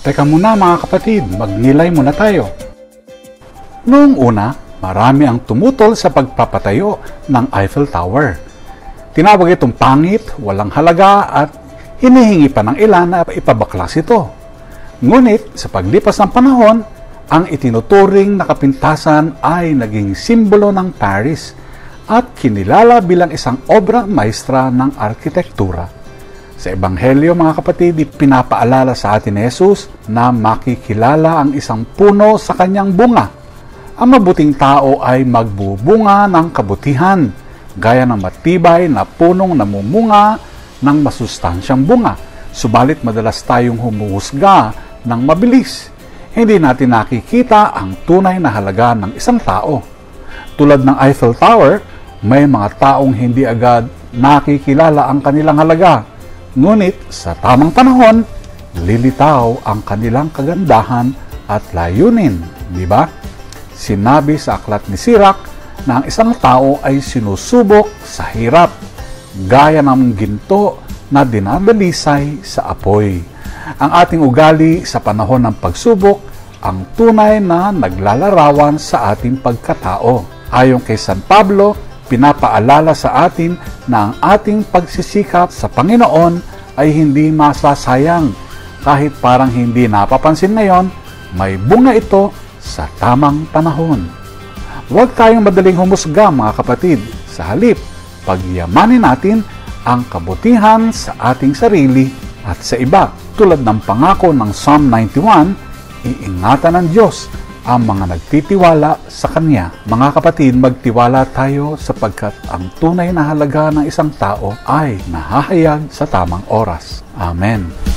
Teka muna mga kapatid, magnilay muna tayo. Noong una, marami ang tumutol sa pagpapatayo ng Eiffel Tower. Tinawag itong pangit, walang halaga at hinihingi pa ng ilan na ipabaklas ito. Ngunit sa paglipas ng panahon, ang itinuturing na kapintasan ay naging simbolo ng Paris at kinilala bilang isang obra maestra ng arkitektura. Sa Ebanghelyo mga kapatid, pinapaalala sa atin ni Jesus na makikilala ang isang puno sa kanyang bunga. Ang mabuting tao ay magbubunga ng kabutihan, gaya ng matibay na punong namumunga ng masustansyang bunga. Subalit madalas tayong humuhusga ng mabilis. Hindi natin nakikita ang tunay na halaga ng isang tao. Tulad ng Eiffel Tower, may mga taong hindi agad nakikilala ang kanilang halaga. Ngunit sa tamang panahon, lilitaw ang kanilang kagandahan at layunin, di ba? Sinabi sa aklat ni Sirach na ang isang tao ay sinusubok sa hirap, gaya ng ginto na dinadalisay sa apoy. Ang ating ugali sa panahon ng pagsubok ang tunay na naglalarawan sa ating pagkatao. Ayon kay San Pablo, pinapaalala sa atin na ang ating pagsisikap sa Panginoon ay hindi masasayang. Kahit parang hindi napapansin ngayon, may bunga ito sa tamang panahon. Huwag tayong madaling humusga mga kapatid. Sa halip, pagyamanin natin ang kabutihan sa ating sarili at sa iba. Tulad ng pangako ng Psalm 91, iingatan ng Diyos ang mga nagtitiwala sa Kanya. Mga kapatid, magtiwala tayo sapagkat ang tunay na halaga ng isang tao ay nahahayag sa tamang oras. Amen.